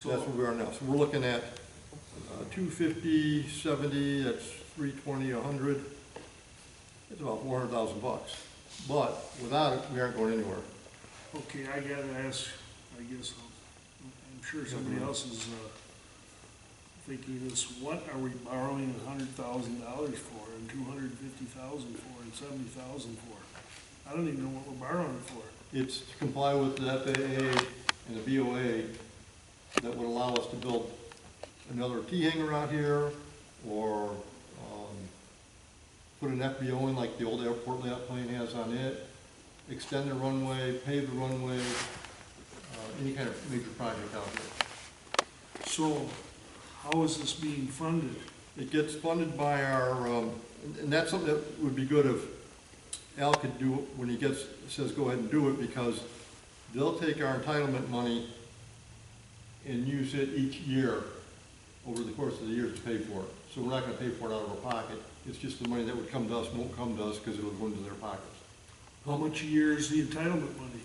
That's where we are now. So we're looking at 250, 70, that's 320, 100. It's about 400,000 bucks. But without it, we aren't going anywhere. Okay, I gotta ask, I guess, I'm sure somebody else is thinking this, what are we borrowing $100,000 for, and $250,000 for, and $70,000 for? I don't even know what we're borrowing it for. It's to comply with the FAA and the BOA that would allow us to build another T-hanger out here, or put an FBO in like the old airport layout plane has on it, extend the runway, pave the runway, any kind of major project out there. So, how is this being funded? It gets funded by our, and that's something that would be good if Al could do it when he says go ahead and do it, because they'll take our entitlement money and use it each year over the course of the years to pay for it. So we're not going to pay for it out of our pocket. It's just the money that would come to us won't come to us because it will go into their pockets. How much a year is the entitlement money?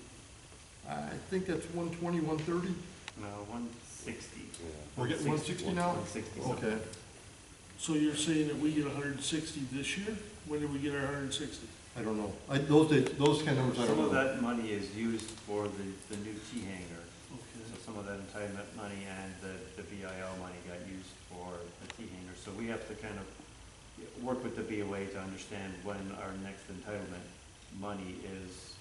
I think that's 120, 130. No, 160. We're getting 160 now? 160. Okay. So you're saying that we get 160 this year? When did we get our 160? I don't know. Those kind of numbers I don't Some know. of that money is used for the new T-hanger. Okay. So some of that entitlement money and the VIL money got used for the T-hanger. So we have to kind of work with the BOA to understand when our next entitlement money is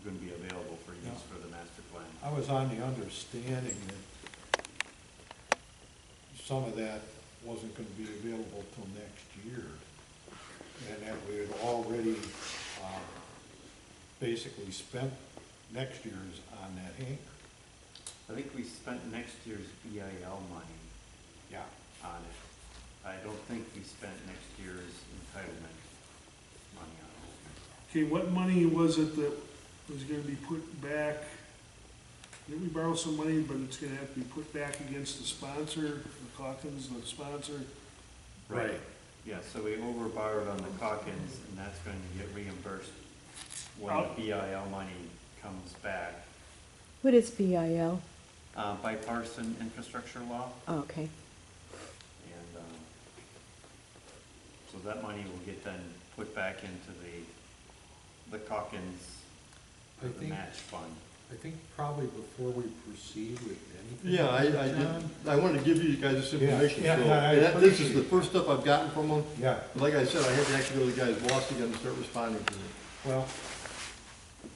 going to be available for use for the master plan. I was on the understanding that some of that wasn't gonna be available till next year, and that we had already, basically spent next year's on that hangar. I think we spent next year's VIL money Yeah. on it. I don't think we spent next year's entitlement money on it. Okay, what money was it that was gonna be put back? Didn't we borrow some money, but it's gonna have to be put back against the sponsor, the Calkins, the sponsor? Right. Yeah, so we over borrowed on the Calkins, and that's going to get reimbursed when Oh. the BIL money comes back. What is BIL? Bipartisan infrastructure law, Oh, okay. and so that money will get then put back into the Calkins, I the think- match fund. I think probably before we proceed with anything. Yeah, John? I wanted to give you guys this information. Yeah, So, I and this is appreciate the it. first stuff I've gotten from them. Yeah, Like I said, I had to actually go to the guy's boss again and start responding to them. well,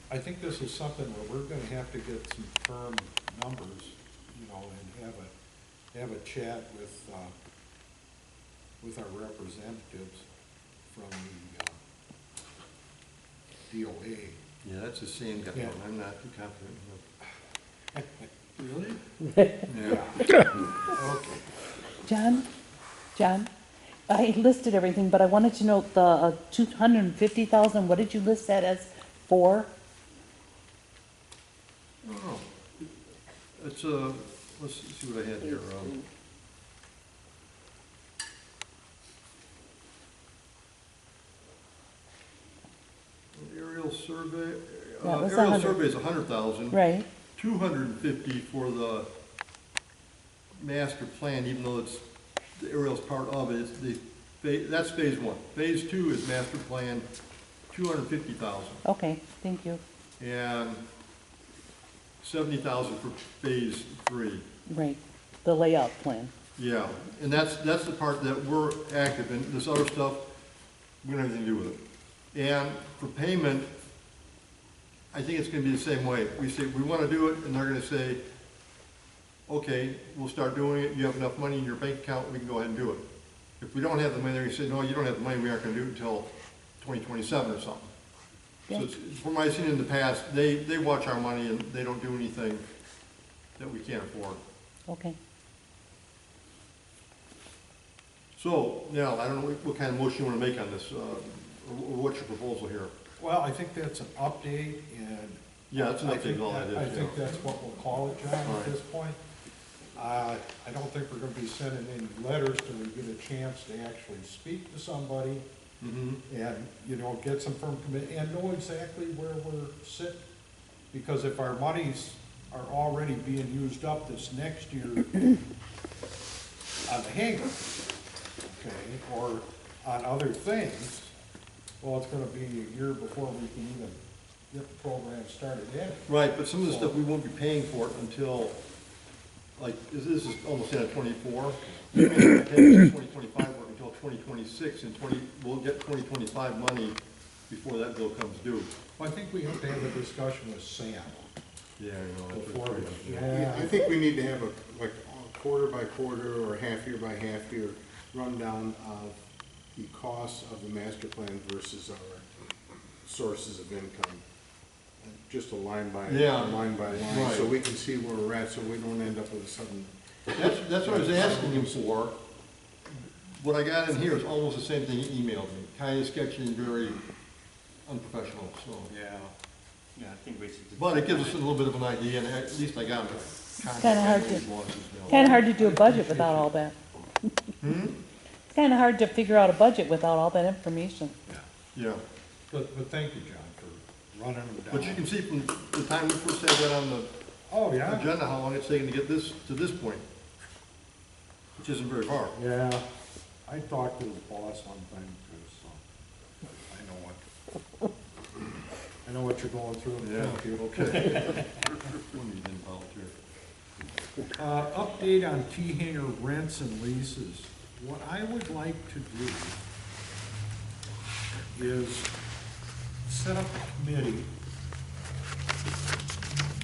I think this is something where we're gonna have to get some firm numbers, you know, and have a chat with our representatives from the DOA. Yeah, that's the same guy. Yeah. I'm not too confident. Really? Yeah. Okay. John, I listed everything, but I wanted to know the 250,000, what did you list that as for? Oh, it's let's see what I had here. Aerial survey, That was aerial 100. survey is 100,000. Right, 250 for the master plan, even though it's, the aerial's part of it, it's that's phase one. Phase two is master plan, 250,000. okay, thank you. And 70,000 for phase three. Right, the layout plan. Yeah, and that's the part that we're active in. This other stuff, we don't have anything to do with it. And for payment, I think it's gonna be the same way. We say, we wanna do it, and they're gonna say, okay, we'll start doing it. You have enough money in your bank account, we can go ahead and do it. If we don't have the money, they're gonna say, no, you don't have the money, we aren't gonna do it until 2027 or something. Yeah. So it's, from what I've seen in the past, they watch our money and they don't do anything that we can't afford. Okay. So, now, I don't know what kind of motion you wanna make on this, or what's your proposal here? Well, I think that's an update, and Yeah, that's an I update, think all that is, I yeah. think that's what we'll call it, John, All at right. this point. I don't think we're gonna be sending any letters till we get a chance to actually speak to somebody Mm-hmm. and, you know, get some firm commitment and know exactly where we're sitting. Because if our money's are already being used up this next year on the hangar, okay, or on other things, well, it's gonna be a year before we can even get the program started in. Right, but some of the stuff, we won't be paying for it until, like, this is almost in at 24. We may not pay for 2025 work until 2026, and we'll get 2025 money before that bill comes due. Well, I think we have to have a discussion with Sam Yeah, I know. before. Yeah, I think we need to have a, like, quarter by quarter or half year by half year rundown of the costs of the master plan versus our sources of income. Just a line by Yeah. line, Right. so we can see where we're at, so we don't end up with a sudden. That's what I was asking him for. What I got in here is almost the same thing he emailed me, kind of sketchy and very unprofessional, so. Yeah. Yeah, I think we should. just- But it gives us a little bit of an idea, and at least I got it. Kinda hard to- Kinda hard to do a budget without all that. It's kinda hard to figure out a budget without all that information. Yeah, But thank you, John, for running them down. but you can see from the time we first had that on the Oh, yeah? agenda, how long it's taken to get this, to this point, which isn't very far. Yeah, I talked to the boss one time too, so I know what you're going through. Yeah, Thank you. okay. When you didn't volunteer. Update on T-hanger rents and leases. What I would like to do is set up a committee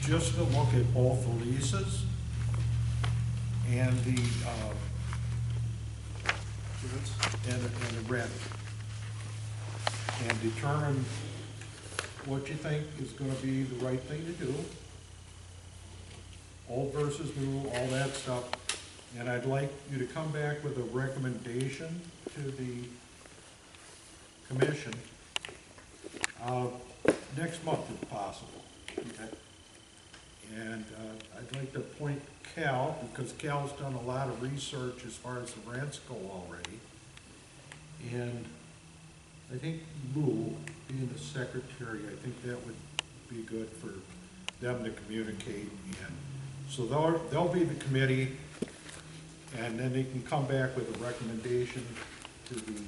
just to look at both the leases and the, and the rent. And determine what you think is gonna be the right thing to do. Old versus new, all that stuff. And I'd like you to come back with a recommendation to the commission, next month if possible. Okay. And, I'd like to appoint Cal, because Cal's done a lot of research as far as the rents go already. And I think Lou, being the secretary, I think that would be good for them to communicate. And so they'll be the committee, and then they can come back with a recommendation to the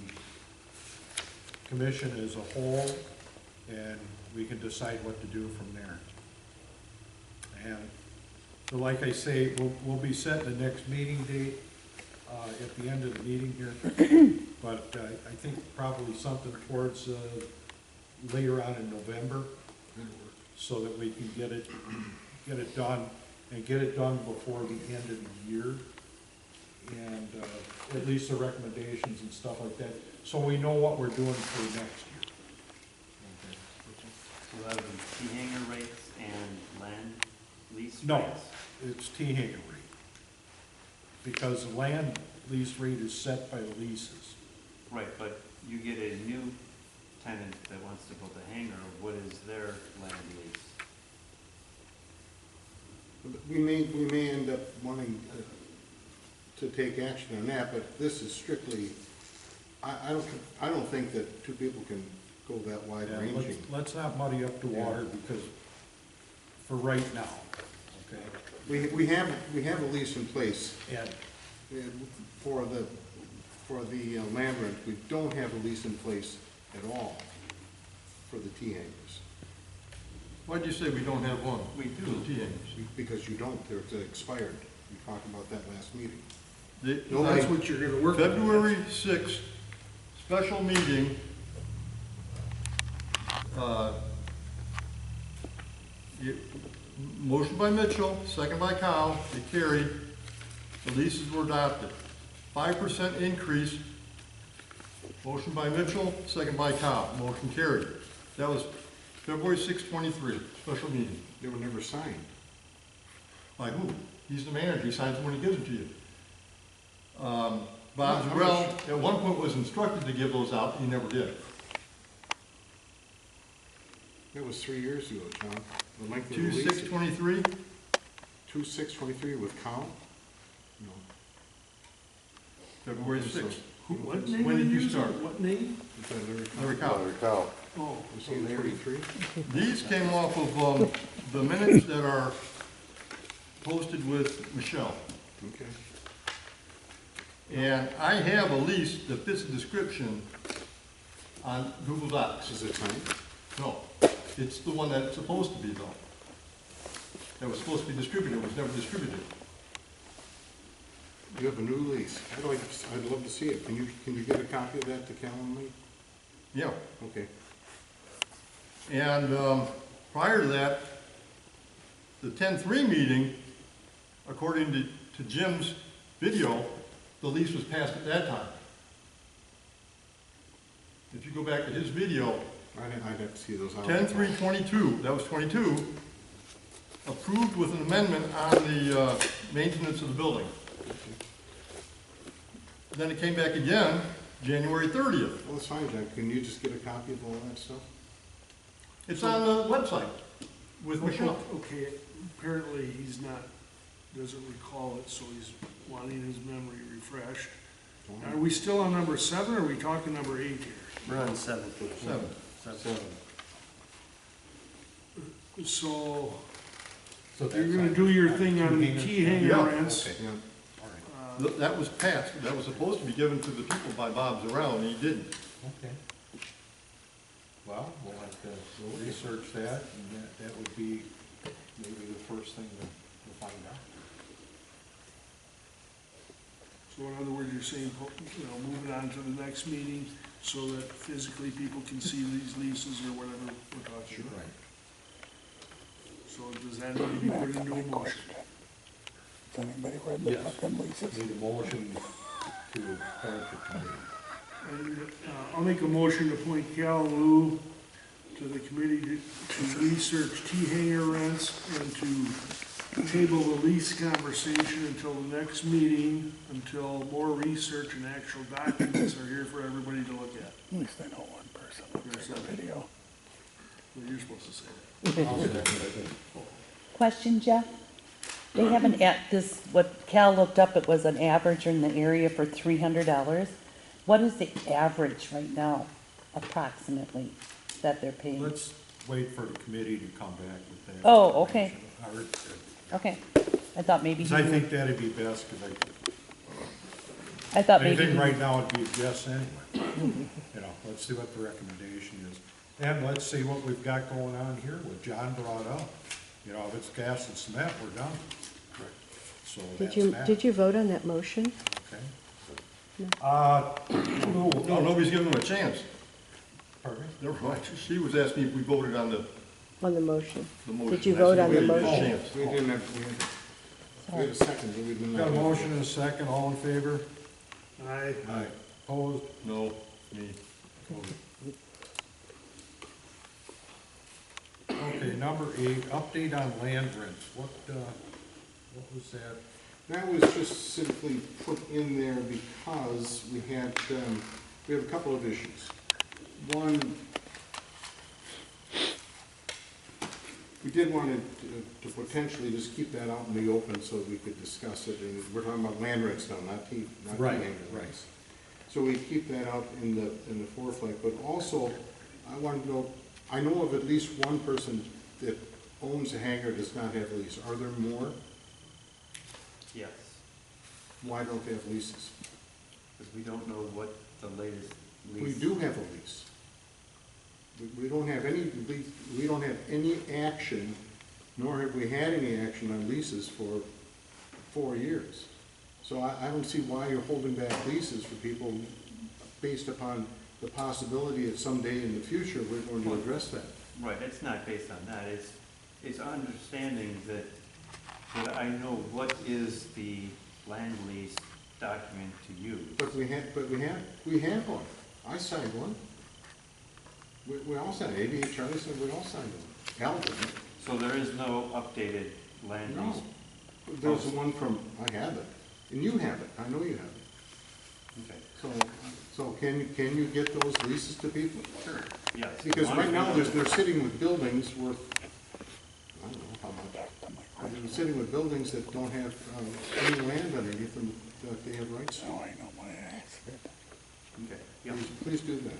commission as a whole, and we can decide what to do from there. And so like I say, we'll be setting the next meeting date at the end of the meeting here. But I think probably something towards later on in November, so that we can get it done, and get it done before the end of the year. And at least the recommendations and stuff like that, so we know what we're doing for next year. So that would be T-hanger rates and land lease No, rates? it's T-hanger rate. Because the land lease rate is set by the leases. Right, but you get a new tenant that wants to build a hangar, what is their land lease? We may end up wanting to take action on that, but this is strictly, I don't think that two people can go that wide Yeah, ranging. let's not muddy up the water, because for right now, okay? We have a lease in place And for the land rent. We don't have a lease in place at all for the T-hangers, Why'd you say we don't have one? We do. For the T-hangers? because you don't, they're expired. We talked about that last meeting. No, That's what you're gonna work on. February 6th, special meeting. Motion by Mitchell, second by Cow, it carried. The leases were adopted. 5% increase. Motion by Mitchell, second by Cow, motion carried. That was February 6, 23, special meeting. They were never signed. By who? He's the manager, he signs them when he gives them to you. Bob I'm Zarell, not at one point was instructed to give those out, he never did. That was 3 years ago, John. The length of the lease. 2/6/23, 2/6/23 with Comm? No. February 6th. What name When are did you using? start? What name? Is that Larry Larry Comm? Cow. Oh, Was he in 33? These came off of, the minutes that are posted with Michelle. Okay. And I have a lease that fits the description on Google Docs. Is it signed? No, it's the one that's supposed to be though. That was supposed to be distributed, was never distributed. You have a new lease. I'd love to see it. Can you get a copy of that to Cal and me? Yeah, Okay. and prior to that, the 10-3 meeting, according to Jim's video, the lease was passed at that time. If you go back to his video, I'd have to see those. 10-3-22, that was 22, approved with an amendment on the maintenance of the building. Then it came back again, January 30th. Well, that's fine, John. Can you just get a copy of all that stuff? It's on the website with Michelle. Okay, apparently he's not, doesn't recall it, so he's wanting his memory refreshed. Are we still on number 7, or are we talking number 8 here? We're on 7. 7. So, So you're that's gonna on- do your on thing two on the hangers? key hanger Yeah. rents. Yeah. All right, That was passed, that was supposed to be given to the people by Bob's around, and he didn't. okay. Well, we'll have to research that, and that would be maybe the first thing to find out. So in other words, you're saying, move it on to the next meeting so that physically people can see these leases or whatever we're talking about. Right. So does that need to be put into a motion? Has anybody read the Yes. fucking leases? Need a motion to appoint the committee. And, I'll make a motion to appoint Cal Lou to the committee to research T-hanger rents and to table the lease conversation until the next meeting, until more research and actual documents are here for everybody to look at. At least I know one person looks at the video. Well, you're supposed to say that. I'll second it. Question, Jeff? They have an, this, what Cal looked up, it was an average in the area for $300. What is the average right now, approximately, that they're paying? Let's wait for the committee to come back with that. Oh, okay. information. Okay, I thought maybe. 'Cause I think that'd be best, because I thought maybe. anything right now would be a guess anyway. You know, let's see what the recommendation is. And let's see what we've got going on here, what John brought up. You know, if it's gas and cement, we're done. So that's that. Did you vote on that motion? Okay. No, nobody's giving him a chance. Pardon me? Never mind. She was asking if we voted on the On the motion? motion. Did you I vote said on we the didn't get a motion? chance. We didn't have, we had a second, but we didn't. Got a have- motion and a second, all in favor? Aye. Aye. Opposed? No, me. Okay, number 8, update on land rents. What was that? That was just simply put in there because we have a couple of issues. One, we did want to potentially just keep that out in the open so we could discuss it, and we're talking about land rents now, not Right, hangar right. rents. So we keep that out in the forefront, but also, I want to know, I know of at least one person that owns a hangar, does not have a lease. Are there more? Yes, Why don't they have leases? because we don't know what the latest lease. We do have a lease. We don't have any, we don't have any action, nor have we had any action on leases for 4 years. So I don't see why you're holding back leases for people based upon the possibility that someday in the future, we're going to address that. Right, it's not based on that, it's understanding that I know what is the land lease document to use. But we have one. I signed one. We all signed, ABA Charlie said we all signed one. Al didn't. So there is no updated land No. lease? There's one from, I have it, and you have it, I know you have it. Okay, So can you get those leases to people? sure, yes. Because As long as right we now, know- they're sitting with buildings worth, I don't know how much. They're sitting with buildings that don't have any land underneath them that they have rights to. So I know my ass. Okay, yeah. Please do that.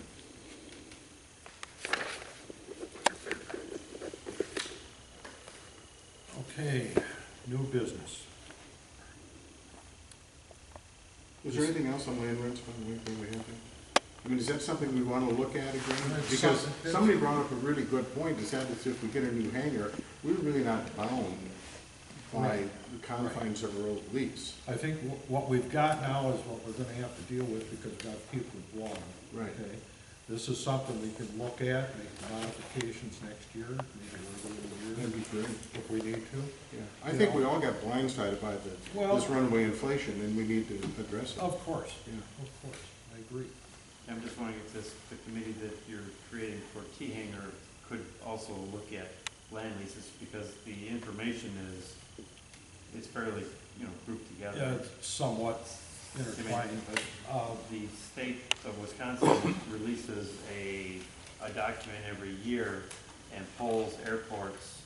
Okay, new business. Is there anything else on land rents, anything we have to? I mean, is that something we wanna look at again? It's Because something- somebody brought up a really good point, is that if we get a new hangar, we're really not bound by Right. the confines of our old lease. I think what we've got now is what we're gonna have to deal with because we've got people involved. Right. Okay? This is something we can look at, make modifications next year, maybe later in the year, That'd be great. if we need to. Yeah, I think we all got blindsided by Well- this runaway inflation, and we need to address it. Of course, Yeah. of course, I agree. I'm just wondering if the committee that you're creating for T-Hanger could also look at land leases, because the information is fairly, grouped Yeah, together. it's somewhat intertwined, but, The state of Wisconsin releases a document every year and polls airports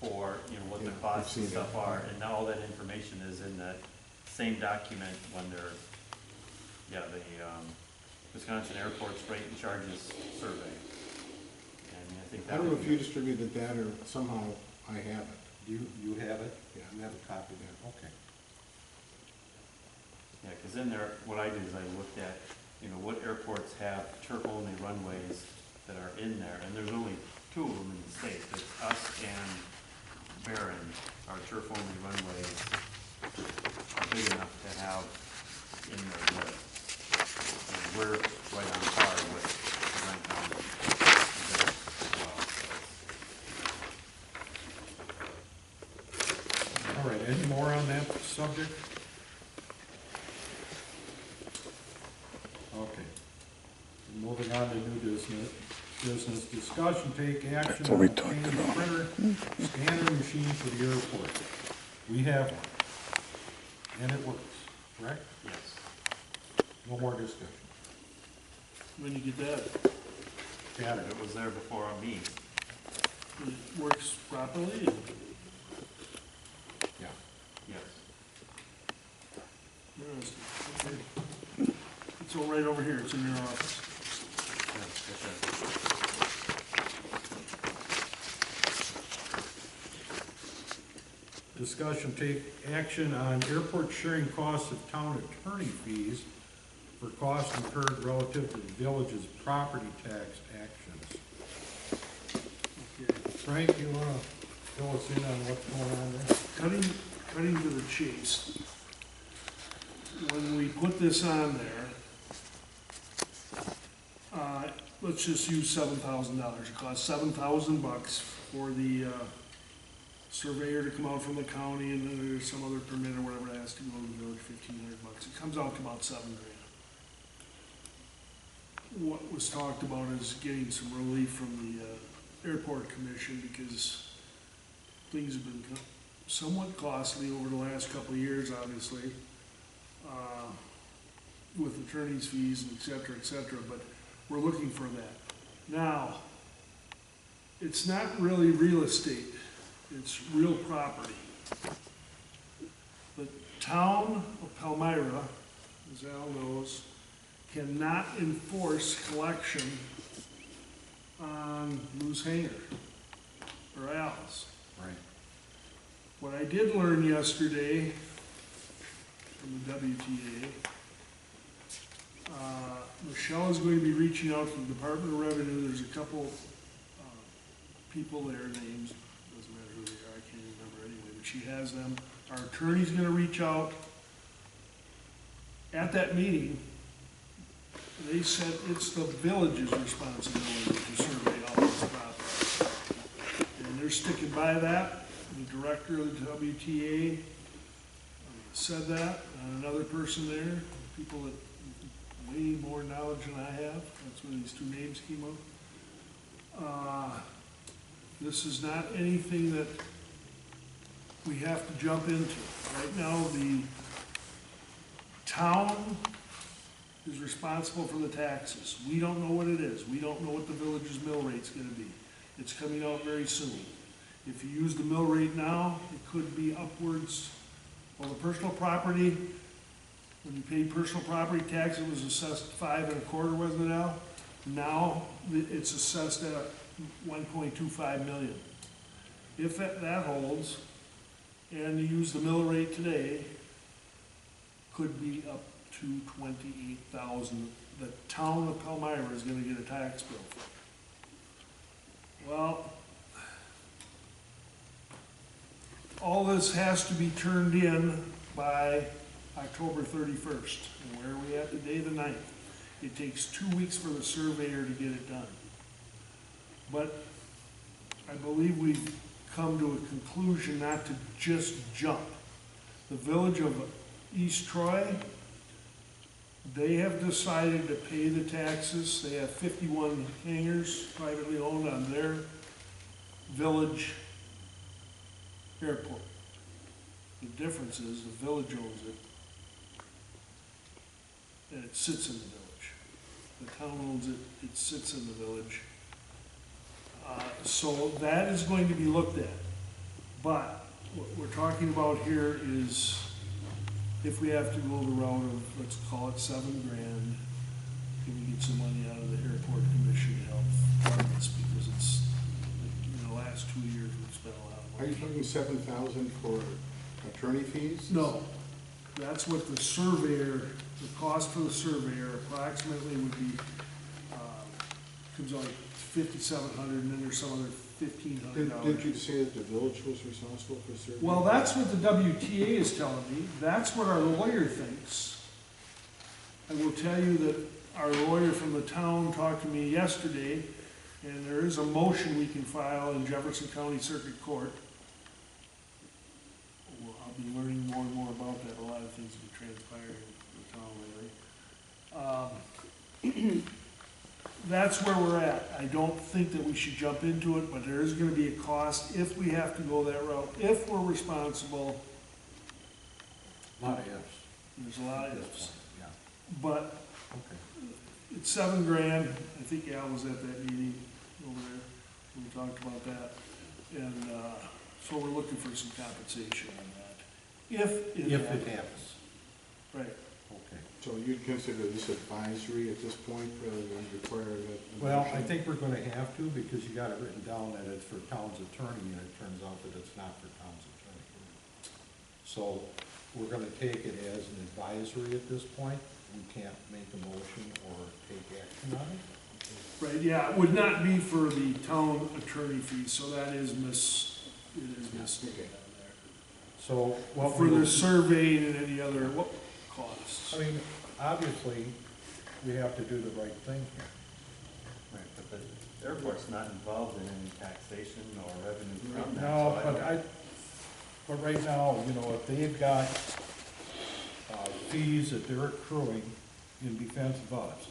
for, what the Yeah, I've costs and seen stuff that. are, and all that information is in that same document when they're, the Wisconsin Airports Rate and Charges Survey. And I think that I don't know would if be- you distributed that, or somehow I have it. you have it? Yeah. You have a copy of that, okay. Yeah, because in there, what I did is I looked at, what airports have turf-only runways that are in there, and there's only two of them in the state. It's us and Barron, our turf-only runways are big enough to have in their list. And we're right on par with the Grand County as well, so. All right, any more on that subject? Okay. Moving on to new business discussion, take action That's what on we obtaining talked a about. printer, scanner machine for the airport. We have one, and it works, correct? Yes. No more discussion. When you get that, Got it. It was there before me. it works properly, and Yeah. Yes. interesting. Okay. It's all right over here, it's in your office. Discussion, take action on airport sharing costs of town attorney fees for costs incurred relative to the village's property tax actions. Okay. Frank, you wanna fill us in on what's going on there? Cutting to the chase. When we put this on there, let's just use $7,000. It costs $7,000 for the surveyor to come out from the county, and then there's some other permit or whatever that has to go to the village, $1,500. It comes out to about $7,000. What was talked about is getting some relief from the airport commission, because things have been somewhat costly over the last couple of years, obviously, with attorney's fees and et cetera, but we're looking for that. Now, it's not really real estate, it's real property. The town of Palmyra, as Al knows, cannot enforce collection on Moose Hanger or Al's. Right. What I did learn yesterday from the WTA, Michelle is going to be reaching out to the Department of Revenue. There's a couple people there, names, doesn't matter who they are, I can't even remember anyway, but she has them. Our attorney's gonna reach out. At that meeting, they said it's the village's responsibility to survey all this property. And they're sticking by that. The director of the WTA said that, and another person there, people that way more knowledge than I have, that's where these two names came up. This is not anything that we have to jump into. Right now, the town is responsible for the taxes. We don't know what it is. We don't know what the village's mill rate's gonna be. It's coming out very soon. If you use the mill rate now, it could be upwards, well, the personal property, when you paid personal property tax, it was assessed 5 1/4, wasn't it, Al? Now, it's assessed at 1.25 million. If that holds, and you use the mill rate today, could be up $228,000 the town of Palmyra is gonna get a tax bill for. Well, all this has to be turned in by October 31st. And where are we at today? The 9th. It takes 2 weeks for the surveyor to get it done. But I believe we've come to a conclusion not to just jump. The village of East Troy, they have decided to pay the taxes. They have 51 hangars privately owned on their village airport. The difference is the village owns it, and it sits in the village. The town owns it, it sits in the village. So that is going to be looked at. But what we're talking about here is if we have to go the route of, let's call it $7,000, can we get some money out of the airport commission to help fund this? Because it's, in the last 2 years, we've spent a lot of Are money. you talking 7,000 for attorney fees? No, that's what the surveyor, the cost for the surveyor approximately would be, comes out like 5,700, and then there's some other $1,500. Did you say that the village was responsible for surveying? Well, that's what the WTA is telling me. That's what our lawyer thinks. I will tell you that our lawyer from the town talked to me yesterday, and there is a motion we can file in Jefferson County Circuit Court. Well, I'll be learning more and more about that. A lot of things have been transpiring in the town lately. That's where we're at. I don't think that we should jump into it, but there is gonna be a cost if we have to go that route. If we're responsible, Lot of ifs. there's a lot of ifs. Yeah, But okay. it's $7,000. I think Al was at that meeting over there. We talked about that. And, so we're looking for some compensation on that. If it If happens. it happens, Right. okay. So you'd consider this advisory at this point, rather than require that? Well, I think we're gonna have to, because you got it written down that it's for town's attorney, and it turns out that it's not for town's attorney. So, we're gonna take it as an advisory at this point. We can't make a motion or take action on it. Right, yeah, it would not be for the town attorney fees, so that is misstated Okay. on there. So, what For we the will, surveying and any other costs. I mean, obviously, we have to do the right thing here. Right, but the airport's not involved in any taxation or revenue from that. No, so but but right now, you know, if they've got, fees that they're accruing in defense of us,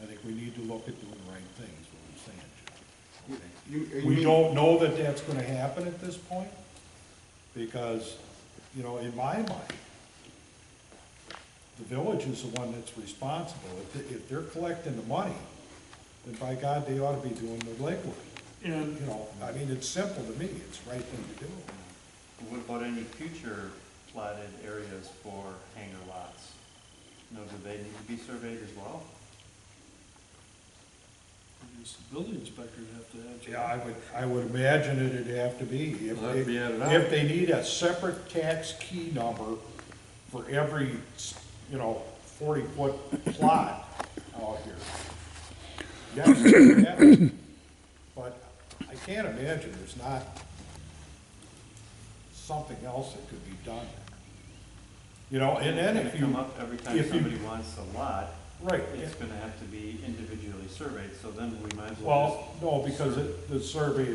I think we need to look at doing the right thing, is what I'm saying, Jeff. Okay? We don't know that that's gonna happen at this point, because, you know, in my mind, the village is the one that's responsible. If they're collecting the money, then by God, they ought to be doing the legwork. And You know, I mean, it's simple to me, it's the right thing to do. What about any future platted areas for hangar lots? You know, do they need to be surveyed as well? I guess the building inspector would have to answer. Yeah, I would imagine it'd have to be. If It'll have to be added on. If they need a separate tax key number for every, you know, 40-foot plot out here. Yes, but I can't imagine there's not something else that could be done. You know, and then It's if gonna you, come up every time if you- somebody wants a lot, right, it's gonna have to be individually surveyed, so then we might as well well, no, because the survey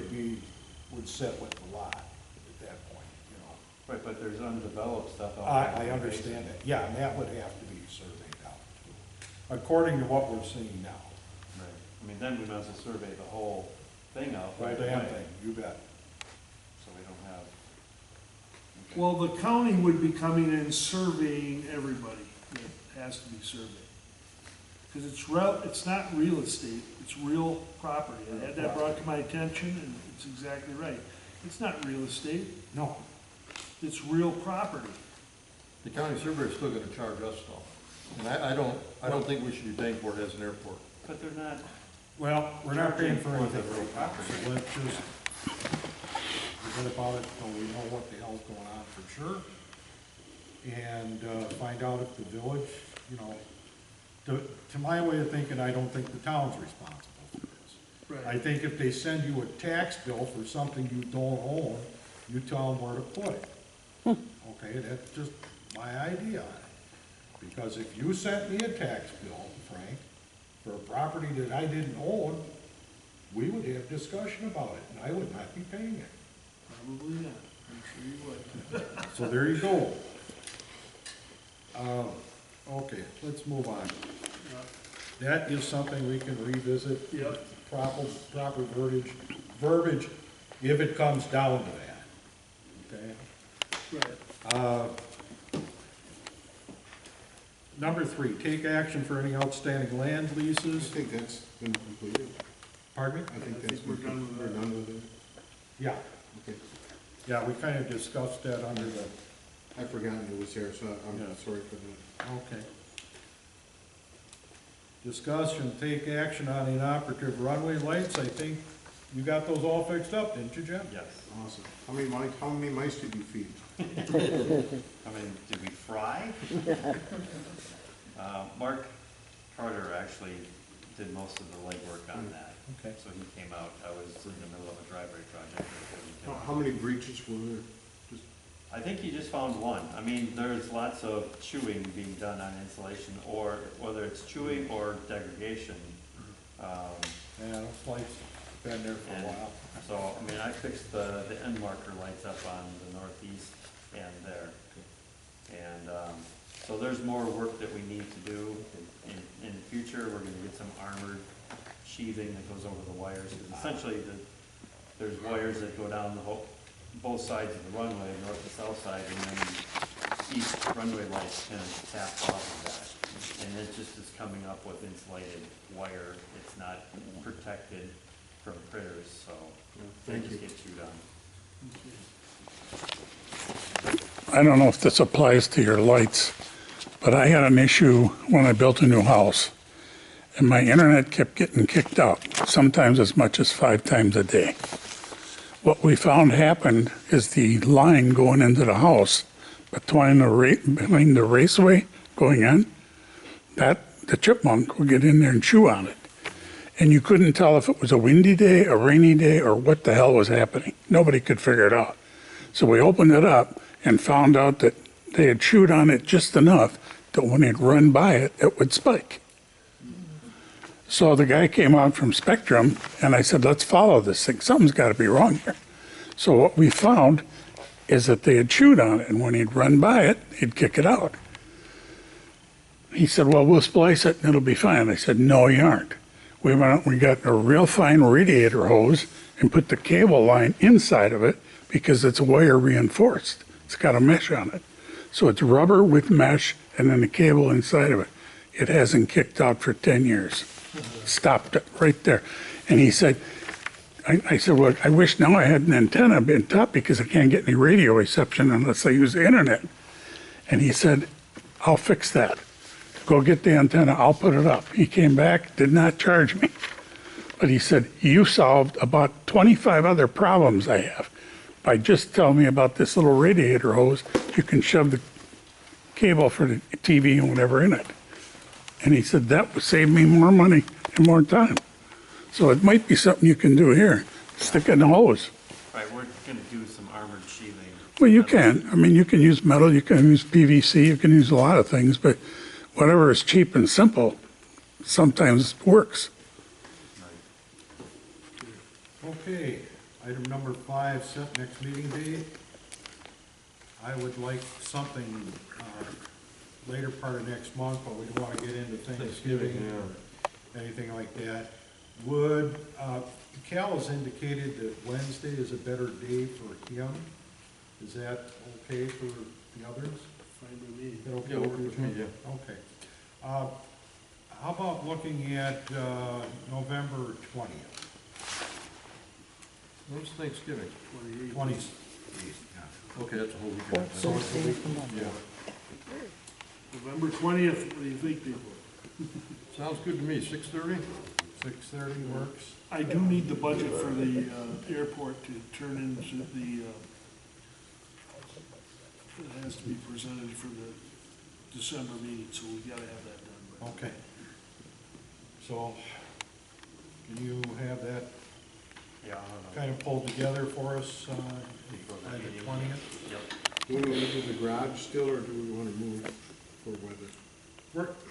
would sit with the lot at that point, you know. just, right, but there's undeveloped stuff out there. I understand that, yeah, and that would have to be surveyed out too, according to what we're seeing now. Right, I mean, then we might as well survey the whole thing out Well, right damn away, thing, you bet. so we don't have. okay. Well, the county would be coming in and surveying everybody that has to be surveyed. Because it's not real estate, it's real property. I had that brought to my attention, and it's exactly right. It's not real estate, No, it's real property. The county surveyor's still gonna charge us though. And I don't think we should be paying for it as an airport. But they're not, well, we're not paying for Charging for anything the right now, property. so let's just forget about it until we know what the hell's going on for sure. and find out if the village, you know, to my way of thinking, I don't think the town's responsible for this. I Right. think if they send you a tax bill for something you don't own, you tell them where to put it. Okay, that's just my idea on it. Because if you sent me a tax bill, Frank, for a property that I didn't own, we would have discussion about it, and I would not be paying it. Probably not, I'm sure you would. So there you go. Okay, let's move on. That is something we can revisit. Yep. Proper verbiage, if it comes down to that, okay? Right. Number 3, take action for any outstanding land I leases. think that's been completed. Pardon me? I think I that's think we're done with we're that. done with it. Yeah, Okay. yeah, we kind of discussed that under the, I forgot it was here, so I'm Yeah. sorry for that. okay. Discussion, take action on inoperative runway lights. I think you got those all fixed up, didn't you, Jim? Yes. Awesome. How many mice did you feed? I mean, did we fry? Mark Carter actually did most of the legwork on that. Okay. So he came out, I was in the middle of a driveway project. How many breaches were there? Just, I think he just found one. I mean, there's lots of chewing being done on insulation, or whether it's chewing or degradation. Yeah, those lights been there for a And while. so, I mean, I fixed the end marker lights up on the northeast end there. And, so there's more work that we need to do. In the future, we're gonna get some armored sheathing that goes over the wires. 'Cause essentially, there's wires that go down both sides of the runway, north and south side, and then each runway light kind of taps off of that. And it just is coming up with insulated wire. It's not protected from critters, so they Thank just you. get chewed on. I don't know if this applies to your lights, but I had an issue when I built a new house. And my internet kept getting kicked out, sometimes as much as 5 times a day. What we found happened is the line going into the house behind the raceway going in, that the chipmunk would get in there and chew on it. And you couldn't tell if it was a windy day, a rainy day, or what the hell was happening. Nobody could figure it out. So we opened it up and found out that they had chewed on it just enough that when they'd run by it, it would spike. So the guy came out from Spectrum, and I said, let's follow this thing. Something's got to be wrong here. So what we found is that they had chewed on it, and when he'd run by it, he'd kick it out. He said, well, we'll splice it, and it'll be fine. I said, no, you aren't. We went out, we got a real fine radiator hose and put the cable line inside of it because it's wire reinforced. It's got a mesh on it. So it's rubber with mesh and then the cable inside of it. It hasn't kicked out for 10 years. Stopped it right there. And he said, I said, well, I wish now I had an antenna on top because I can't get any radio reception unless I use the internet. And he said, I'll fix that. Go get the antenna, I'll put it up. He came back, did not charge me. But he said, you solved about 25 other problems I have by just telling me about this little radiator hose. You can shove the cable for the TV and whatever in it. And he said, that would save me more money and more time. So it might be something you can do here. Stick it in the hose. Right, we're gonna do some armored sheathing. Well, you can. I mean, you can use metal, you can use PVC, you can use a lot of things, but whatever is cheap and simple sometimes works. Okay, item number 5, set next meeting date. I would like something, later part of next month, but we don't wanna get into Thanksgiving or anything like that. Would, Cal has indicated that Wednesday is a better day for him. Is that okay for the others? Fine with me. Is that okay Yeah, work with me, you? Okay. How about looking at, November 20th? when's Thanksgiving? 28. 20th. Okay, that's a whole weekend. Fourth Thursday of the month. Yeah. November 20th, what do you think, people? Sounds good to me, 6:30? 6:30 works. I do need the budget for the airport to turn into the it has to be presented for the December meeting, so we gotta have that done. by- Okay. So, can you have that Yeah, I don't know. kind of pulled together for us, by the 20th? Yep. Do we want to do the garage still, or do we want to move for weather?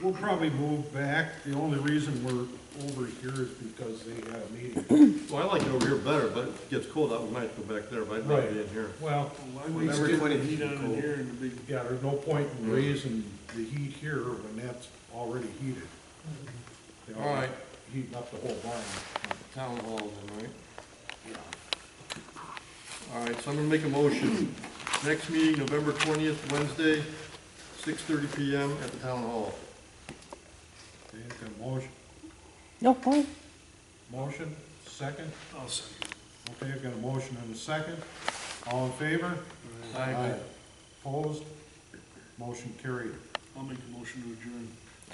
We'll probably move back. The only reason we're over here is because they had a meeting. Well, I like it over here better, but if it gets cold out, we might go back there, but I'd rather be in here. Well, Why waste Whatever, the 20 heat on cold. in here and the big, yeah, there's no point in raising the heat here when that's already heated. They All right. Heating up the whole barn. Town hall then, right? All right, so I'm gonna make a motion. Next meeting, November 20th, Wednesday, 6:30 PM at the town hall. Okay, got a motion, No point. motion, second? I'll say. Okay, I've got a motion and a second. All in favor? Opposed? Motion carried. I'll make a motion to adjourn. I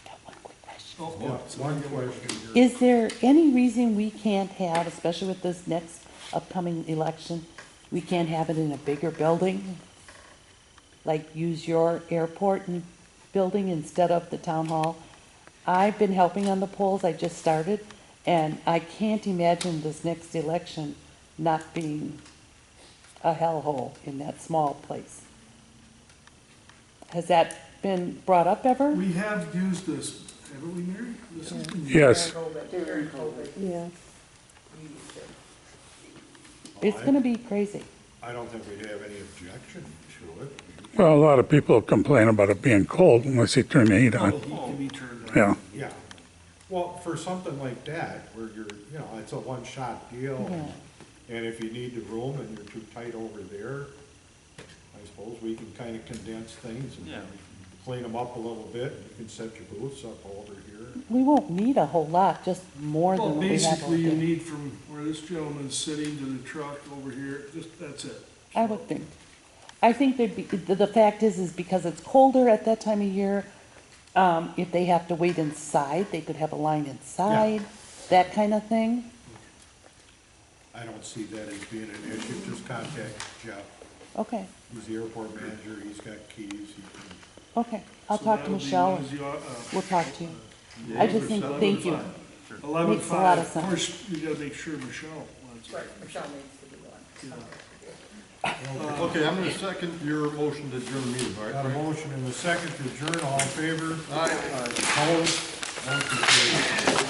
got one quick question. Oh, Yeah, one question here. Is there any reason we can't have, especially with this next upcoming election, we can't have it in a bigger building? Like use your airport building instead of the town hall? I've been helping on the polls, I just started, and I can't imagine this next election not being a hellhole in that small place. Has that been brought up ever? We have used this, haven't we, Mary? This has been used. Yes, Yeah. It's gonna be crazy. I don't think we'd have any objection to it. well, a lot of people complain about it being cold unless you turn the heat The on. heat can be turned on. Yeah, Yeah. Well, for something like that, where you're, it's a one-shot deal, and if you need the room and you're too tight over there, I suppose we can kind of condense things and Yeah. clean them up a little bit, and you can set your booths up over here. We won't need a whole lot, just more than Well, what we have over basically, you there. need from where this gentleman's sitting to the truck over here, just, that's it. I would think. I think there'd be, the fact is because it's colder at that time of year, if they have to wait inside, they could have a line inside, that kind of thing. I don't see that as being an issue, just contact Jeff. Okay, He's the airport manager, he's got keys, he can, okay. I'll So talk to that'll be Michelle. Wednesday, We'll talk to you. I just think, thank you. 11:05. Makes a lot of Of sense. course, you gotta make sure Michelle wants it. Michelle needs to be one. Okay, I'm gonna second your motion to adjourn the meeting, all got a right? motion and a second to adjourn, all in favor? All right. Opposed? Motion carried.